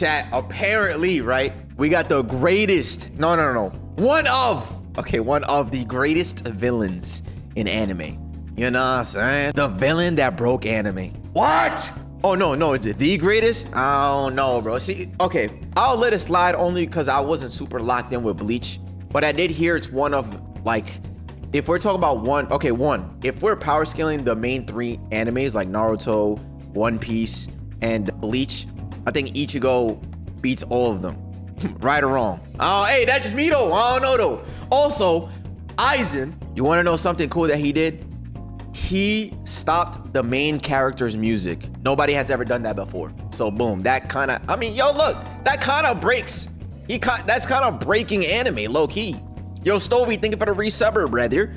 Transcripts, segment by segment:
chat, apparently, right? We got the greatest, no. One of the greatest villains in anime. You know what I'm saying? The villain that broke anime. What? Oh, no, is it the greatest? I don't know, bro. See, okay, I'll let it slide only because I wasn't super locked in with Bleach. But I did hear it's one of, like, if we're talking about one, if we're power scaling the main 3 animes like Naruto, One Piece, and Bleach, I think Ichigo beats all of them. Right or wrong? Oh, hey, that's just me though. I don't know though. Also, Aizen, you want to know something cool that he did? He stopped the main character's music. Nobody has ever done that before. So boom, that kind of, I mean, yo, look, that kind of breaks. That's kind of breaking anime, low key. Yo, Stovey, thinking for the resubber, brother.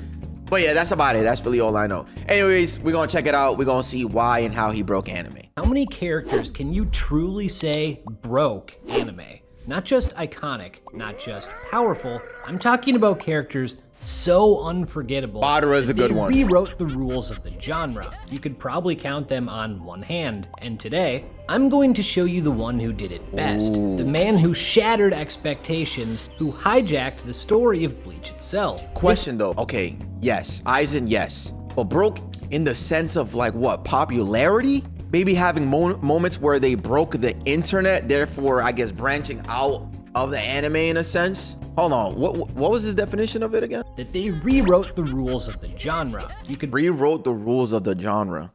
But yeah, that's about it. That's really all I know. Anyways, we're gonna check it out. We're gonna see why and how he broke anime. How many characters can you truly say broke anime? Not just iconic, not just powerful. I'm talking about characters so unforgettable. Madara is a good one. They rewrote the rules of the genre. You could probably count them on one hand. And today, I'm going to show you the one who did it best. Ooh. The man who shattered expectations, who hijacked the story of Bleach itself. Question though, okay, yes, Aizen, yes. But broke in the sense of like what, popularity? Maybe having moments where they broke the internet, therefore, I guess, branching out of the anime in a sense. Hold on, what was his definition of it again? That they rewrote the rules of the genre. You could rewrote the rules of the genre.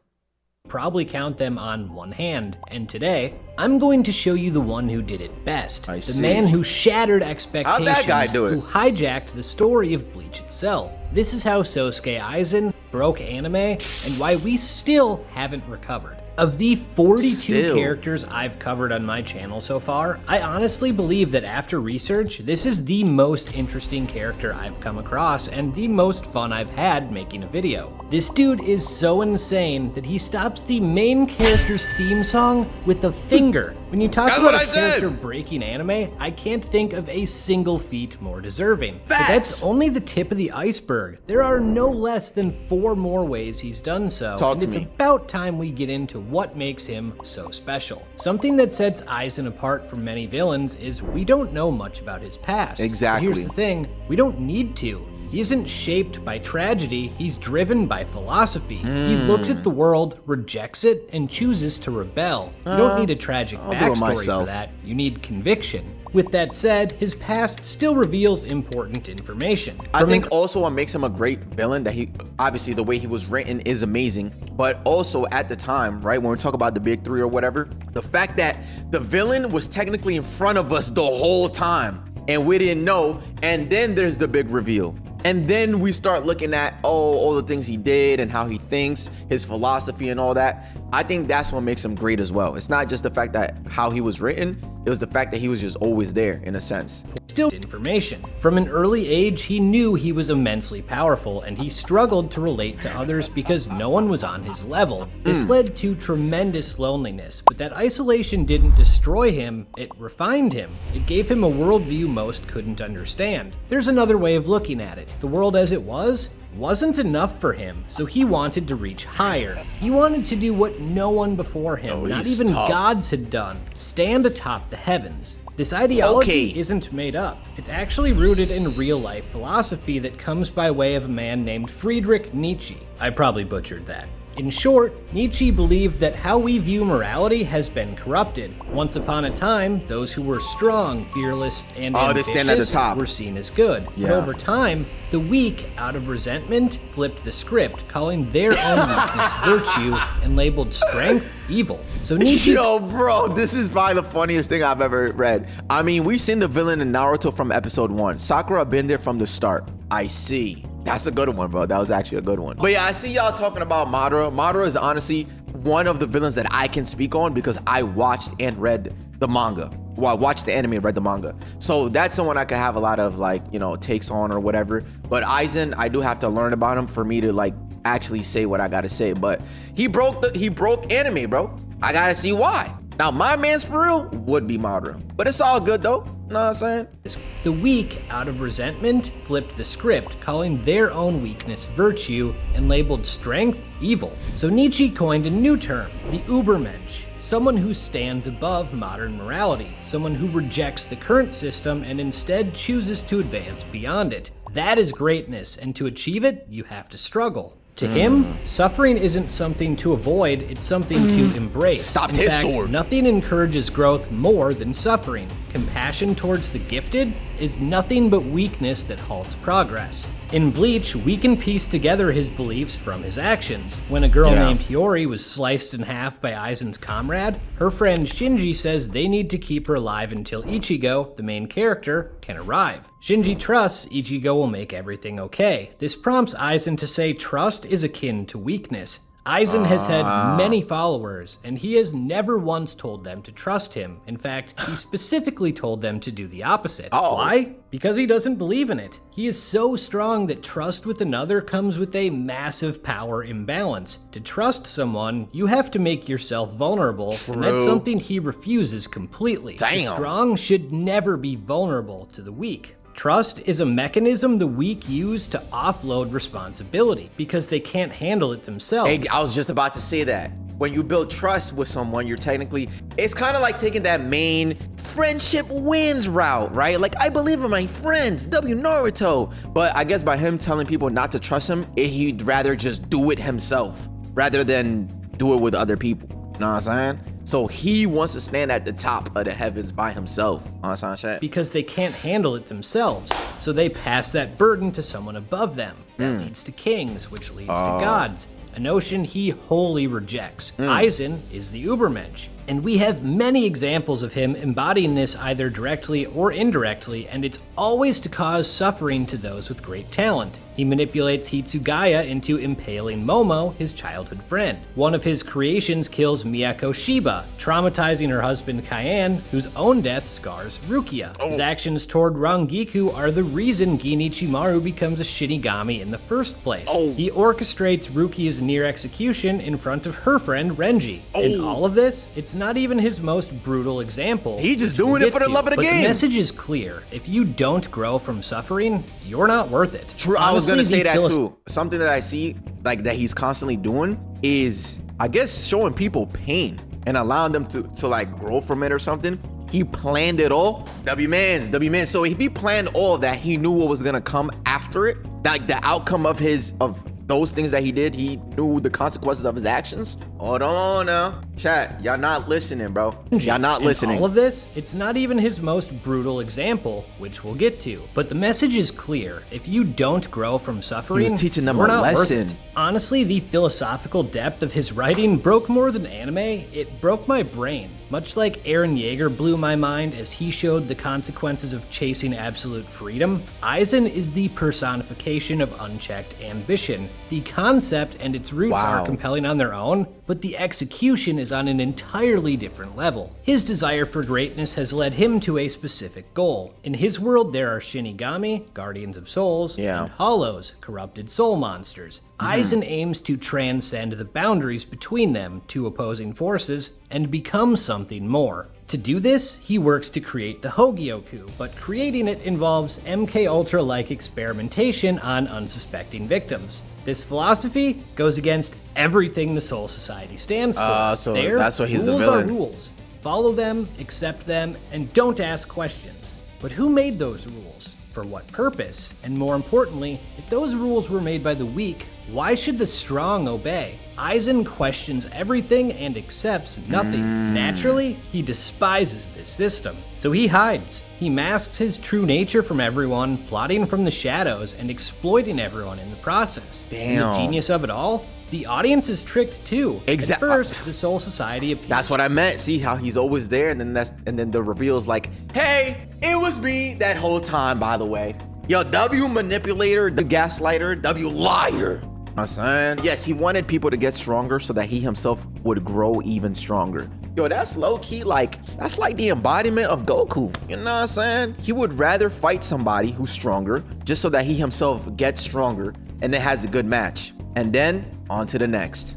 Probably count them on one hand. And today, I'm going to show you the one who did it best. The man who shattered expectations, how'd that guy do it? Who hijacked the story of Bleach itself. This is how Sosuke Aizen broke anime and why we still haven't recovered. Of the 42 characters I've covered on my channel so far, I honestly believe that after research, this is the most interesting character I've come across and the most fun I've had making a video. This dude is so insane that he stops the main character's theme song with a finger. When you talk about a character breaking anime, I can't think of a single feat more deserving. But that's only the tip of the iceberg. There are no less than 4 more ways he's done so. And it's about time we get into what makes him so special. Something that sets Aizen apart from many villains is we don't know much about his past. Exactly. But here's the thing, we don't need to. He isn't shaped by tragedy, he's driven by philosophy. He looks at the world, rejects it, and chooses to rebel. You don't need a tragic backstory for that, you need conviction. With that said, his past still reveals important information. I think also what makes him a great villain, that he, obviously the way he was written is amazing, but also at the time, right, when we talk about the big 3 or whatever, the fact that the villain was technically in front of us the whole time and we didn't know, and then there's the big reveal. And then we start looking at, all the things he did and how he thinks, his philosophy and all that. I think that's what makes him great as well. It's not just the fact that how he was written, it was the fact that he was just always there in a sense. Still information. From an early age, he knew he was immensely powerful and he struggled to relate to others because no one was on his level. This led to tremendous loneliness, but that isolation didn't destroy him, it refined him. It gave him a worldview most couldn't understand. There's another way of looking at it. The world as it wasn't enough for him, so he wanted to reach higher. He wanted to do what no one before him, not even gods, had done, stand atop the heavens. This ideology isn't made up. It's actually rooted in real-life philosophy that comes by way of a man named Friedrich Nietzsche. I probably butchered that. In short, Nietzsche believed that how we view morality has been corrupted. Once upon a time, those who were strong, fearless, and ambitious were seen as good. But over time, the weak, out of resentment, flipped the script, calling their own weakness virtue and labeled strength evil. So Nietzsche— Yo, bro, this is probably the funniest thing I've ever read. I mean, we've seen the villain in Naruto from episode 1. Sakura been there from the start. I see. That's a good one, bro. That was actually a good one. But yeah, I see y'all talking about Madara. Madara is honestly one of the villains that I can speak on because I watched and read the manga. Well, I watched the anime and read the manga. So that's someone I could have a lot of, like, you know, takes on or whatever. But Aizen, I do have to learn about him for me to, like, actually say what I gotta say. But he broke anime, bro. I gotta see why. Now, my man's for real would be Madara. But it's all good, though. know what I'm saying? The weak, out of resentment, flipped the script, calling their own weakness virtue and labeled strength evil. So Nietzsche coined a new term, the Übermensch, someone who stands above modern morality, someone who rejects the current system and instead chooses to advance beyond it. That is greatness, and to achieve it, you have to struggle. To him, suffering isn't something to avoid, it's something to embrace. Stop In his fact, sword. nothing encourages growth more than suffering. Compassion towards the gifted is nothing but weakness that halts progress. In Bleach, we can piece together his beliefs from his actions. When a girl named Hiyori was sliced in half by Aizen's comrade, her friend Shinji says they need to keep her alive until Ichigo, the main character, can arrive. Shinji trusts Ichigo will make everything okay. This prompts Aizen to say trust is akin to weakness. Aizen has had many followers, and he has never once told them to trust him. In fact, he specifically told them to do the opposite. Why? Because he doesn't believe in it. He is so strong that trust with another comes with a massive power imbalance. To trust someone, you have to make yourself vulnerable, and that's something he refuses completely. The strong should never be vulnerable to the weak. Trust is a mechanism the weak use to offload responsibility because they can't handle it themselves. Hey, I was just about to say that. When you build trust with someone, you're technically, it's kind of like taking that main friendship wins route, right? Like, I believe in my friends, W Naruto. But I guess by him telling people not to trust him, he'd rather just do it himself rather than do it with other people. You know what I'm saying? So he wants to stand at the top of the heavens by himself. Because they can't handle it themselves. So they pass that burden to someone above them. That leads to kings, which leads to gods. A notion he wholly rejects. Aizen is the Übermensch. And we have many examples of him embodying this either directly or indirectly, and it's always to cause suffering to those with great talent. He manipulates Hitsugaya into impaling Momo, his childhood friend. One of his creations kills Miyako Shiba, traumatizing her husband Cayenne, whose own death scars Rukia. His actions toward Rangiku are the reason Ginichimaru becomes a Shinigami in the first place. He orchestrates Rukia's near execution in front of her friend Renji. In all of this, it's not even his most brutal example. He's just doing it for the love of the game. The message is clear. If you don't grow from suffering, you're not worth it. True, I was gonna say that too. Something that I see, like that he's constantly doing is, I guess, showing people pain and allowing them to like grow from it or something. He planned it all. W-man. So if he planned all that, he knew what was gonna come after it. Like the outcome of those things that he did, he knew the consequences of his actions. Hold on now. Chat, y'all not listening, bro. Y'all not listening. All of this, it's not even his most brutal example, which we'll get to. But the message is clear. If you don't grow from suffering, he was teaching them you're a not lesson. worth it. Honestly, the philosophical depth of his writing broke more than anime. It broke my brain. Much like Eren Yeager blew my mind as he showed the consequences of chasing absolute freedom, Aizen is the personification of unchecked ambition. The concept and its roots are compelling on their own, but the execution is on an entirely different level. His desire for greatness has led him to a specific goal. In his world, there are Shinigami, guardians of souls, and hollows, corrupted soul monsters. Aizen aims to transcend the boundaries between them, two opposing forces, and become something more. To do this, he works to create the Hogyoku, but creating it involves MK Ultra-like experimentation on unsuspecting victims. This philosophy goes against everything the Soul Society stands for. So that's why he's the villain. Rules are rules. Follow them, accept them, and don't ask questions. But who made those rules? For what purpose? And more importantly, if those rules were made by the weak, why should the strong obey? Aizen questions everything and accepts nothing. Naturally, he despises this system. So he hides. He masks his true nature from everyone, plotting from the shadows and exploiting everyone in the process. And the genius of it all? The audience is tricked too. Exactly. At first, the Soul Society appears. That's what I meant. See how he's always there, and then the reveal is like, hey, it was me that whole time, by the way. Yo, W manipulator, the gaslighter, W liar. I'm saying, yes, he wanted people to get stronger so that he himself would grow even stronger. Yo, that's low-key, that's like the embodiment of Goku. You know what I'm saying? He would rather fight somebody who's stronger just so that he himself gets stronger and then has a good match. And then on to the next.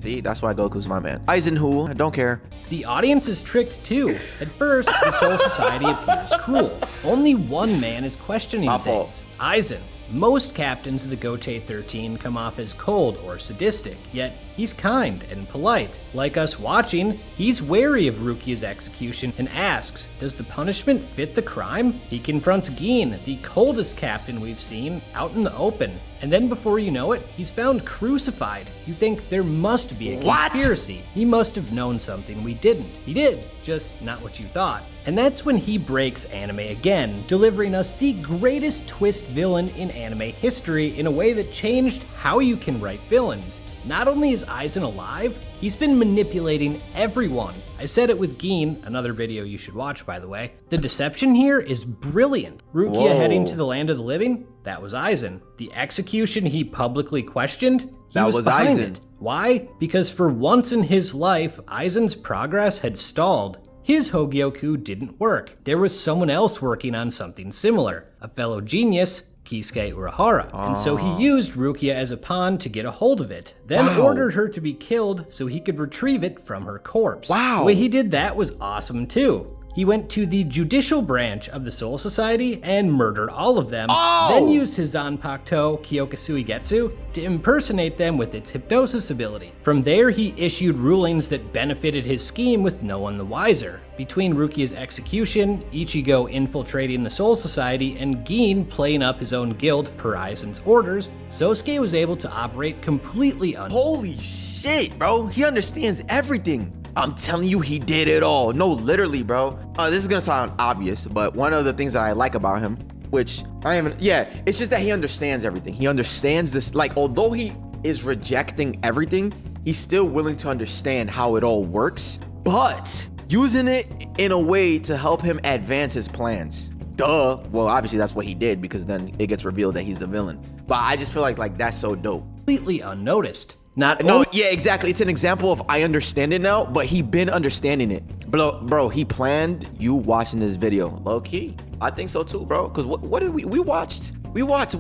See, that's why Goku's my man. Aizen who? I don't care. The audience is tricked too. At first, the Soul Society appears cruel. Only one man is questioning things, Aizen. Most captains of the Gotei 13 come off as cold or sadistic, yet he's kind and polite. Like us watching, he's wary of Rukia's execution and asks, does the punishment fit the crime? He confronts Gin, the coldest captain we've seen, out in the open. And then before you know it, he's found crucified. You think there must be a conspiracy. He must have known something we didn't. He did, just not what you thought. And that's when he breaks anime again, delivering us the greatest twist villain in anime history in a way that changed how you can write villains. Not only is Aizen alive, he's been manipulating everyone. I said it with Gin, another video you should watch by the way. The deception here is brilliant. Rukia heading to the land of the living, that was Aizen. The execution he publicly questioned, he was behind it. Why? Because for once in his life, Aizen's progress had stalled. His Hogyoku didn't work. There was someone else working on something similar, a fellow genius, Kisuke Urahara, and so he used Rukia as a pawn to get a hold of it, then ordered her to be killed so he could retrieve it from her corpse. The way he did that was awesome too. He went to the judicial branch of the Soul Society and murdered all of them, then used his Zanpakuto Kyokasui Getsu to impersonate them with its hypnosis ability. From there, he issued rulings that benefited his scheme with no one the wiser. Between Rukia's execution, Ichigo infiltrating the Soul Society, and Gin playing up his own guild per Aizen's orders, Sosuke was able to operate completely Holy shit, bro. He understands everything. I'm telling you, he did it all. No, literally, bro. This is gonna sound obvious, but one of the things that I like about him, which it's just that he understands everything. He understands this, like, although he is rejecting everything, he's still willing to understand how it all works, but using it in a way to help him advance his plans. Duh. Well, obviously that's what he did, because then it gets revealed that he's the villain. But I just feel like that's so dope. completely unnoticed. Yeah, exactly. It's an example of I understand it now, but he been understanding it. Bro, he planned you watching this video. Low key. I think so too, bro. Because what did we watched? We watched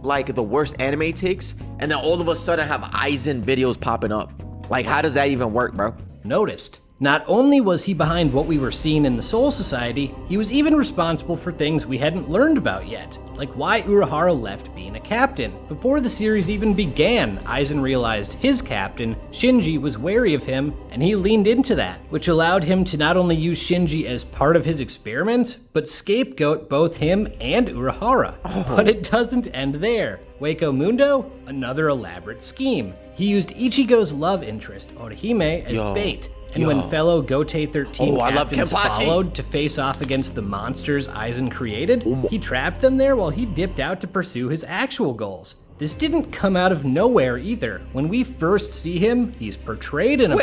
like the worst anime takes, and then all of a sudden have Aizen videos popping up. Like, how does that even work, bro? Noticed. Not only was he behind what we were seeing in the Soul Society, he was even responsible for things we hadn't learned about yet, like why Urahara left being a captain. Before the series even began, Aizen realized his captain, Shinji, was wary of him, and he leaned into that, which allowed him to not only use Shinji as part of his experiment, but scapegoat both him and Urahara. But it doesn't end there. Hueco Mundo, another elaborate scheme. He used Ichigo's love interest, Orihime, as bait. And when fellow Gotei 13 captains followed to face off against the monsters Aizen created, he trapped them there while he dipped out to pursue his actual goals. This didn't come out of nowhere either. When we first see him, he's portrayed in a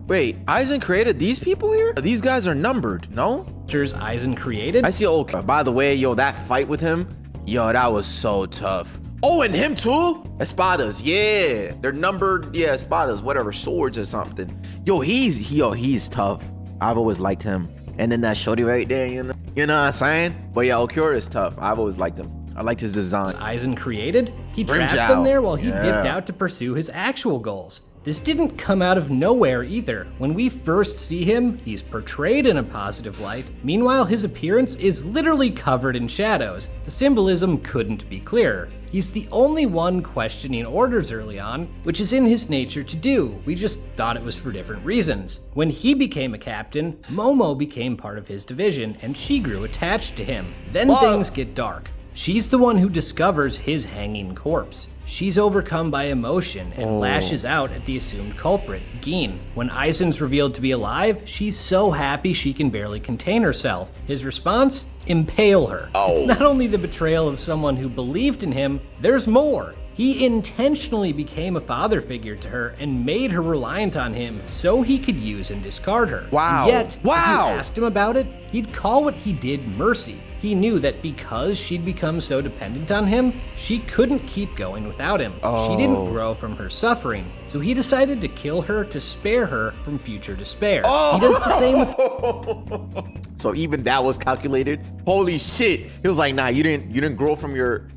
Wait, Aizen created these people here? These guys are numbered, no? monsters Aizen created. I see, by the way, that fight with him, that was so tough. Oh, and him too? Espadas, yeah. They're numbered, espadas, whatever, swords or something. He's tough. I've always liked him. And then that shorty right there, you know what I'm saying? But yeah, Okura is tough. I've always liked him. I liked his design. Aizen created. He trapped them there while he dipped out to pursue his actual goals. This didn't come out of nowhere either. When we first see him, he's portrayed in a positive light. Meanwhile, his appearance is literally covered in shadows. The symbolism couldn't be clearer. He's the only one questioning orders early on, which is in his nature to do. We just thought it was for different reasons. When he became a captain, Momo became part of his division, and she grew attached to him. Then things get dark. She's the one who discovers his hanging corpse. She's overcome by emotion and lashes out at the assumed culprit, Gin. When Aizen's revealed to be alive, she's so happy she can barely contain herself. His response? Impale her. It's not only the betrayal of someone who believed in him, there's more. He intentionally became a father figure to her and made her reliant on him so he could use and discard her. And yet, if you asked him about it, he'd call what he did mercy. He knew that because she'd become so dependent on him, she couldn't keep going without him. She didn't grow from her suffering, so he decided to kill her to spare her from future despair. He does the same with... So even that was calculated? Holy shit. He was like, nah, you didn't grow from your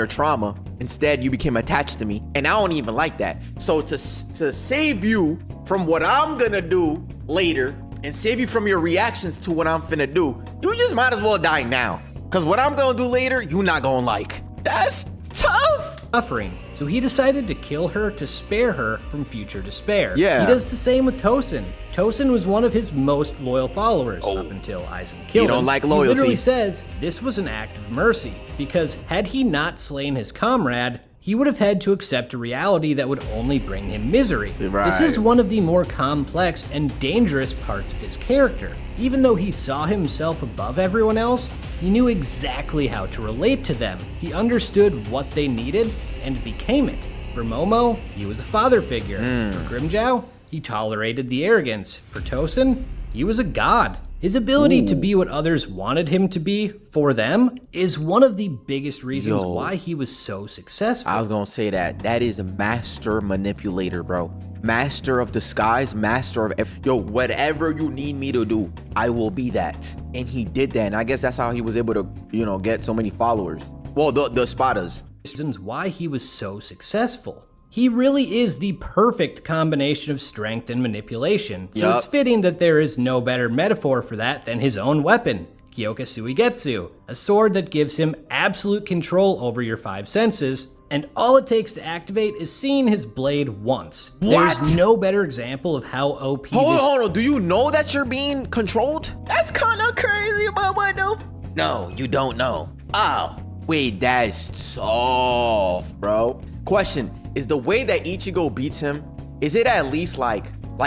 trauma. Instead, you became attached to me. And I don't even like that. So to save you from what I'm gonna do later and save you from your reactions to what I'm finna do, you just might as well die now. Cause what I'm gonna do later, you not gonna like. That's tough. Suffering, so he decided to kill her to spare her from future despair. Yeah. He does the same with Tosin. Tosin was one of his most loyal followers up until Aizen killed him. You don't like loyalty. He literally says this was an act of mercy, because had he not slain his comrade, he would have had to accept a reality that would only bring him misery. Right. This is one of the more complex and dangerous parts of his character. Even though he saw himself above everyone else, he knew exactly how to relate to them. He understood what they needed and became it. For Momo, he was a father figure. For Grimmjow, he tolerated the arrogance. For Tosin, he was a god. His ability to be what others wanted him to be for them is one of the biggest reasons why he was so successful. I was gonna say that is a master manipulator, bro. Master of disguise, master of whatever you need me to do, I will be that. And he did that, and I guess that's how he was able to, get so many followers. Well, the spotters. Reasons why he was so successful. He really is the perfect combination of strength and manipulation, so it's fitting that there is no better metaphor for that than his own weapon, Kyoka Suigetsu, a sword that gives him absolute control over your 5 senses, and all it takes to activate is seeing his blade once. What? There's no better example of how OP Hold on, do you know that you're being controlled? That's kind of crazy, but what though? No, you don't know. Oh, wait, that's soft, bro. Question, is the way that Ichigo beats him, is it at least like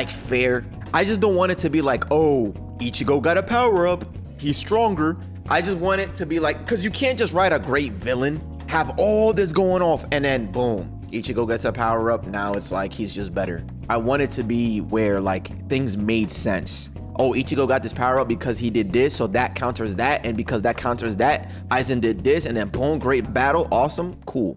fair? I just don't want it to be like, oh, Ichigo got a power up, he's stronger. I just want it to be like, because you can't just write a great villain, have all this going off, and then boom, Ichigo gets a power up, now it's like he's just better. I want it to be where like things made sense. Oh, Ichigo got this power up because he did this, so that counters that, and because that counters that, Aizen did this, and then boom, great battle, awesome, cool.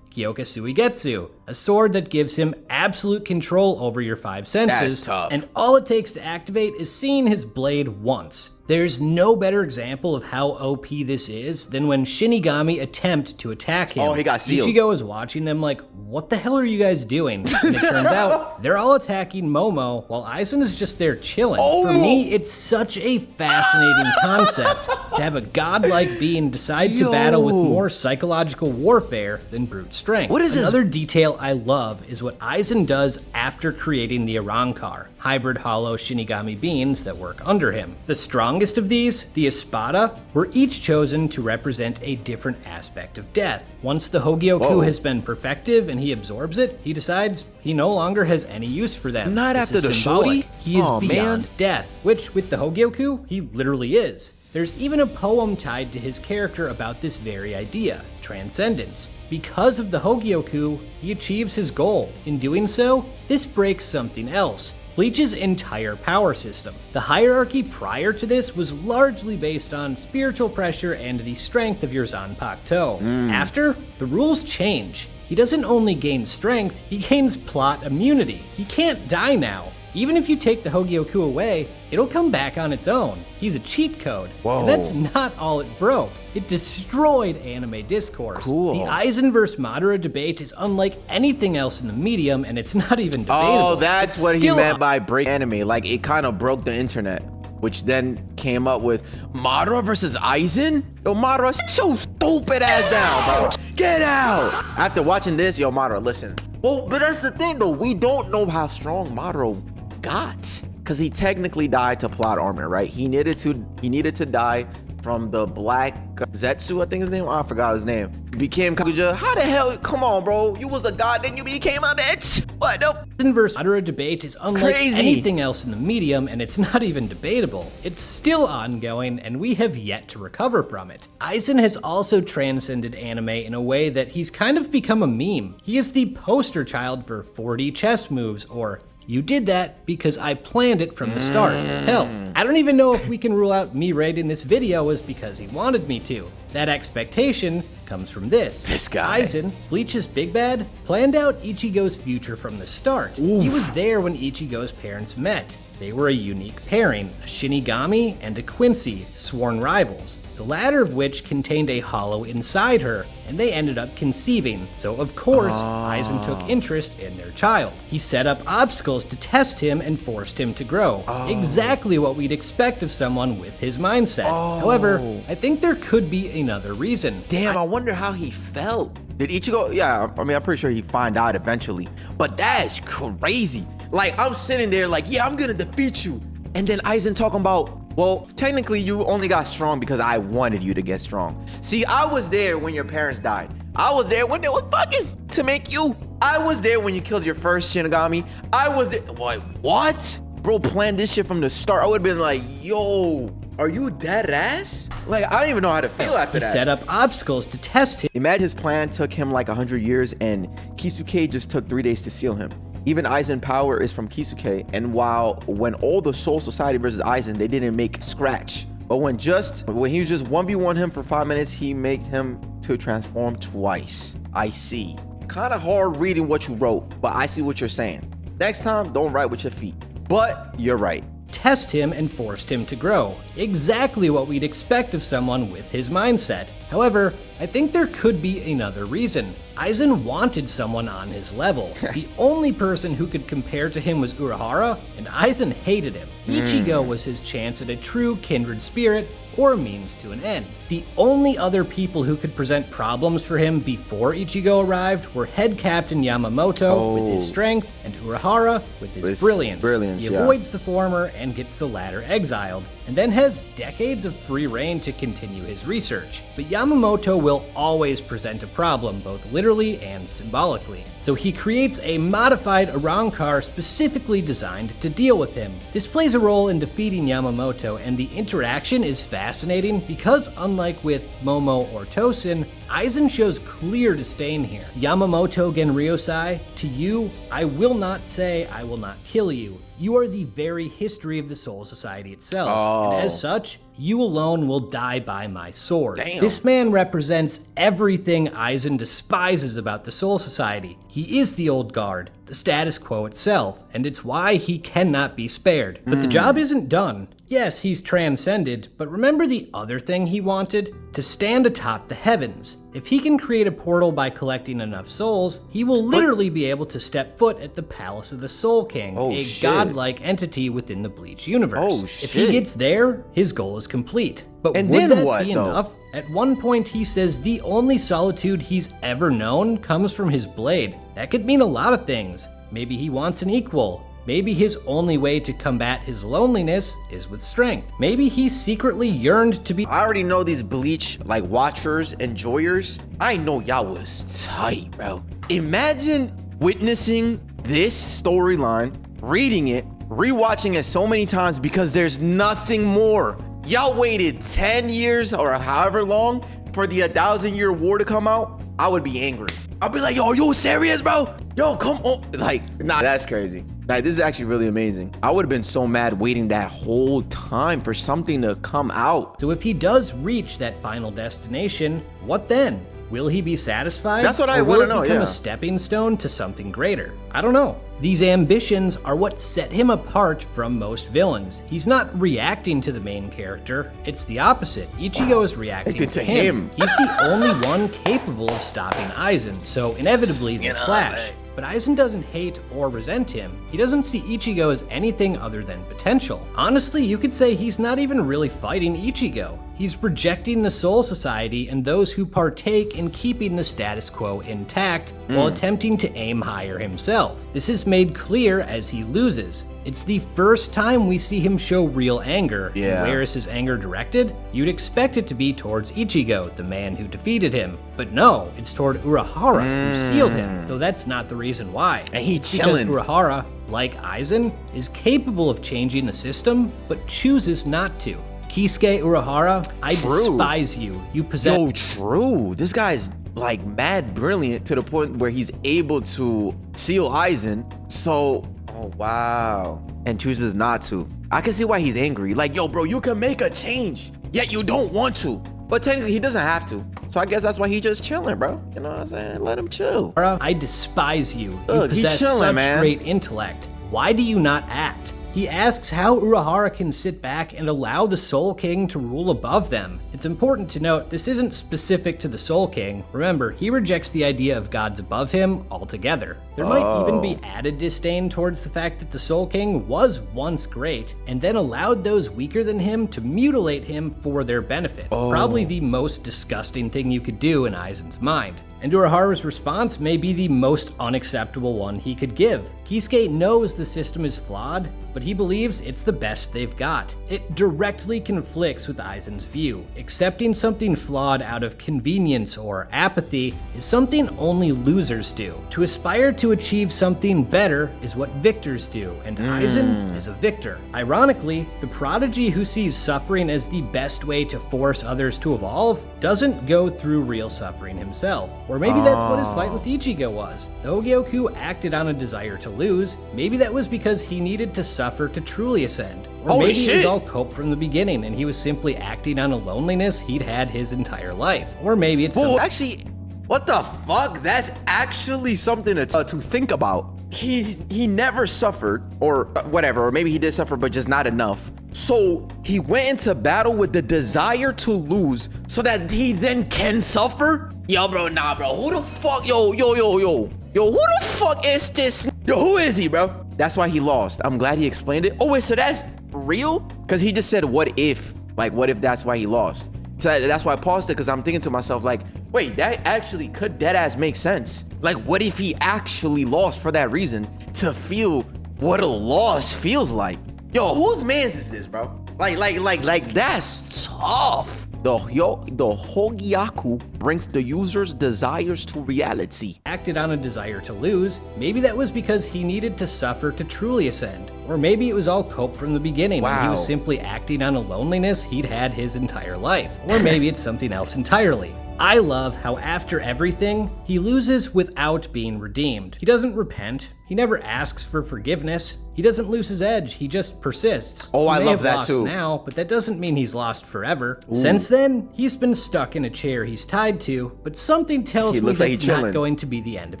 Kyoka Suigetsu, a sword that gives him absolute control over your 5 senses, That's tough. and all it takes to activate is seeing his blade once. There's no better example of how OP this is than when Shinigami attempt to attack him. Oh, he got sealed. Ichigo is watching them like, what the hell are you guys doing? And it turns out they're all attacking Momo while Aizen is just there chilling. For me, it's such a fascinating concept to have a godlike being decide to battle with more psychological warfare than brute strength. What is Another detail I love is what Aizen does after creating the Arankar, hybrid hollow Shinigami beings that work under him. The strongest of these, the Espada, were each chosen to represent a different aspect of death. Once the Hogyoku has been perfected and he absorbs it, he decides he no longer has any use for them. Not This after is the symbolic. shorty? He is Aw, beyond man. death, which with the Hogyoku, he literally is. There's even a poem tied to his character about this very idea, Transcendence. Because of the Hogyoku, he achieves his goal. In doing so, this breaks something else. Bleach's entire power system. The hierarchy prior to this was largely based on spiritual pressure and the strength of your Zanpakuto. After, the rules change. He doesn't only gain strength, he gains plot immunity. He can't die now. Even if you take the Hogyoku away, it'll come back on its own. He's a cheat code. Whoa. And that's not all it broke. It destroyed anime discourse. Cool. The Aizen vs. Madara debate is unlike anything else in the medium, and it's not even debatable. Oh, that's It's what he still meant by break anime. Like, it kind of broke the internet, which then came up with Madara versus Aizen? Yo, Madara, sit your stupid ass down, bro. Get out. After watching this, yo, Madara, listen. Well, but that's the thing, though. We don't know how strong Madara got, because he technically died to plot armor, right? He needed to die from the black Zetsu, I think his name. Oh, I forgot his name. Became Kaguya. How the hell? Come on, bro. You was a god, then you became a bitch. What? Nope. Aizen vs. Madara debate is unlike Crazy. anything else in the medium, and it's not even debatable. It's still ongoing, and we have yet to recover from it. Aizen has also transcended anime in a way that he's kind of become a meme. He is the poster child for 4D chess moves, or you did that because I planned it from the start. Hell, I don't even know if we can rule out me rating this video as because he wanted me to. That expectation comes from this. This guy. Aizen, Bleach's big bad, planned out Ichigo's future from the start. He was there when Ichigo's parents met. They were a unique pairing, a Shinigami and a Quincy, sworn rivals, the latter of which contained a hollow inside her, and they ended up conceiving, so of course, Aizen took interest in their child. He set up obstacles to test him and forced him to grow. Exactly what we'd expect of someone with his mindset. However, I think there could be another reason. Damn, I wonder how he felt. Did Ichigo? Yeah, I mean, I'm pretty sure he'd find out eventually. But that's crazy. Like, I'm sitting there like, yeah, I'm gonna defeat you. And then Aizen talking about, well, technically you only got strong because I wanted you to get strong. See, I was there when your parents died. I was there when they was fucking to make you. I was there when you killed your first Shinigami. I was there. What? Bro planned this shit from the start. I would have been like, yo, are you dead ass? Like, I don't even know how to feel after that. He set up obstacles to test him. Imagine his plan took him like 100 years and Kisuke just took 3 days to seal him. Even Aizen power is from Kisuke, and when all the Soul Society versus Aizen, they didn't make scratch. But when he was just 1v1 him for 5 minutes, he made him to transform twice. I see. Kind of hard reading what you wrote, but I see what you're saying. Next time, don't write with your feet. But you're right. Test him and forced him to grow. Exactly what we'd expect of someone with his mindset. However, I think there could be another reason. Aizen wanted someone on his level. The only person who could compare to him was Urahara, and Aizen hated him. Ichigo was his chance at a true kindred spirit, or a means to an end. The only other people who could present problems for him before Ichigo arrived were Head Captain Yamamoto with his strength, and Urahara with his brilliance. He avoids the former and gets the latter exiled, and then has decades of free reign to continue his research. But Yamamoto will always present a problem, both literally and symbolically. So he creates a modified Arrancar specifically designed to deal with him. This plays a role in defeating Yamamoto, and the interaction is fascinating because unlike with Momo or Tosin, Aizen shows clear disdain here. Yamamoto Genryosai, to you, I will not say I will not kill you. You are the very history of the Soul Society itself, and as such, you alone will die by my sword. Damn. This man represents everything Aizen despises about the Soul Society. He is the old guard, the status quo itself, and it's why he cannot be spared. But the job isn't done. Yes, he's transcended, but remember the other thing he wanted? To stand atop the heavens. If he can create a portal by collecting enough souls, he will literally be able to step foot at the Palace of the Soul King, a godlike entity within the Bleach universe. If he gets there, his goal is complete. But would that be enough? At one point he says the only solitude he's ever known comes from his blade. That could mean a lot of things. Maybe he wants an equal. Maybe his only way to combat his loneliness is with strength. Maybe he secretly yearned to be— I already know these Bleach, like, watchers, enjoyers. I know y'all was tight, bro. Imagine witnessing this storyline, reading it, rewatching it so many times because there's nothing more. Y'all waited 10 years or however long for the 1,000-year war to come out. I would be angry. I'll be like, yo, are you serious, bro? Yo, come on. Like, nah, that's crazy. Like, this is actually really amazing. I would have been so mad waiting that whole time for something to come out. So if he does reach that final destination, what then? Will he be satisfied? That's what I want to know, Will it become a stepping stone to something greater? I don't know. These ambitions are what set him apart from most villains. He's not reacting to the main character. It's the opposite. Ichigo is reacting to him. He's the only one capable of stopping Aizen, so inevitably they clash. But Aizen doesn't hate or resent him. He doesn't see Ichigo as anything other than potential. Honestly, you could say he's not even really fighting Ichigo. He's rejecting the Soul Society and those who partake in keeping the status quo intact while attempting to aim higher himself. This is made clear as he loses. It's the first time we see him show real anger. Yeah. Where is his anger directed? You'd expect it to be towards Ichigo, the man who defeated him. But no, it's toward Urahara, who sealed him, though that's not the reason why. And he chilling. Because Urahara, like Aizen, is capable of changing the system, but chooses not to. Kisuke Urahara, I despise you. You possess— Yo, true. This guy's like mad brilliant to the point where he's able to seal Aizen. So, oh wow. And chooses not to. I can see why he's angry. Like, yo, bro, you can make a change, yet you don't want to. But technically, he doesn't have to. So I guess that's why he just chilling, bro. You know what I'm saying? Let him chill. I despise you. You possess such great intellect. Why do you not act? He asks how Urahara can sit back and allow the Soul King to rule above them. It's important to note this isn't specific to the Soul King. Remember, he rejects the idea of gods above him altogether. There might even be added disdain towards the fact that the Soul King was once great and then allowed those weaker than him to mutilate him for their benefit. Probably the most disgusting thing you could do in Aizen's mind. And Urahara's response may be the most unacceptable one he could give. Kisuke knows the system is flawed, but he believes it's the best they've got. It directly conflicts with Aizen's view. Accepting something flawed out of convenience or apathy is something only losers do. To aspire to achieve something better is what victors do, and Aizen is a victor. Ironically, the prodigy who sees suffering as the best way to force others to evolve doesn't go through real suffering himself. Or maybe that's what his fight with Ichigo was. Though Gyoku acted on a desire to lose, maybe that was because he needed to suffer to truly ascend. Or maybe it was all cope from the beginning and he was simply acting on a loneliness he'd had his entire life. Or maybe it's actually, what the fuck? That's actually something to think about. He never suffered, or whatever, or maybe he did suffer, but just not enough. So he went into battle with the desire to lose so that he then can suffer? Yo, bro, nah, bro. Who the fuck? Yo, who the fuck is this? Yo, who is he, bro? That's why he lost. I'm glad he explained it. Oh, wait, so that's real? Because he just said, what if? Like, what if that's why he lost? So that's why I paused it, because I'm thinking to myself, like, wait, that actually could deadass make sense. Like, what if he actually lost for that reason to feel what a loss feels like? Yo, whose man's is this, bro? Like, that's tough. The Hogyaku brings the user's desires to reality. Acted on a desire to lose, maybe that was because he needed to suffer to truly ascend. Or maybe it was all cope from the beginning and he was simply acting on a loneliness he'd had his entire life. Or maybe it's something else entirely. I love how after everything, he loses without being redeemed. He doesn't repent. He never asks for forgiveness. He doesn't lose his edge. He just persists. Oh, I love that lost too. Now, but that doesn't mean he's lost forever. Ooh. Since then, he's been stuck in a chair he's tied to, but something tells me that's not going to be the end of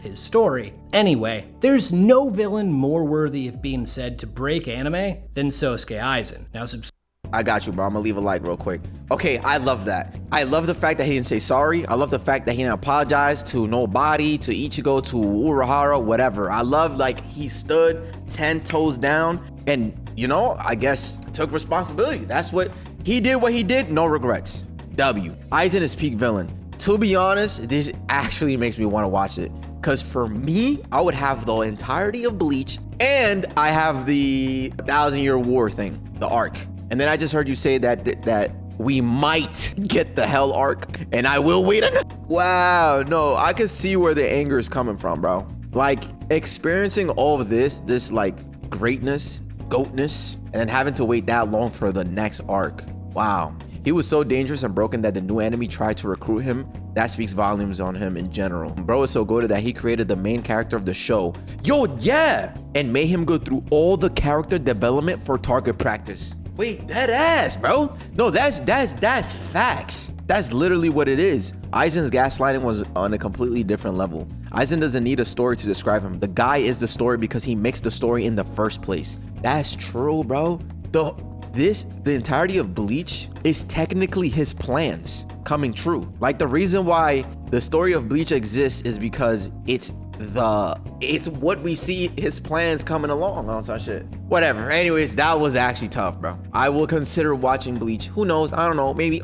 his story. Anyway, there's no villain more worthy of being said to break anime than Sosuke Aizen. Now, I got you, bro. I'm gonna leave a like real quick. Okay, I love that. I love the fact that he didn't say sorry. I love the fact that he didn't apologize to nobody, to Ichigo, to Urahara, whatever. I love, like, he stood 10 toes down and, you know, I guess took responsibility. That's what he did, no regrets. W. Aizen is peak villain. To be honest, this actually makes me want to watch it. Because for me, I would have the entirety of Bleach and I have the 1,000-Year War thing, the arc. And then I just heard you say that we might get the Hell arc, and I will wait. Wow, no, I can see where the anger is coming from, bro. Like, experiencing all of this like greatness, goatness, and then having to wait that long for the next arc. Wow. He was so dangerous and broken that the new enemy tried to recruit him. That speaks volumes on him in general. Bro is so good that he created the main character of the show. Yo, yeah! And made him go through all the character development for target practice. Wait, that ass, bro. No, that's facts. That's literally what it is. Aizen's gaslighting was on a completely different level. Aizen doesn't need a story to describe him. The guy is the story because he makes the story in the first place. That's true, bro. The entirety of Bleach is technically his plans coming true. Like, the reason why the story of Bleach exists is because it's what we see his plans coming along on such shit. Whatever. Anyways, that was actually tough, bro. I will consider watching Bleach. Who knows? I don't know. Maybe.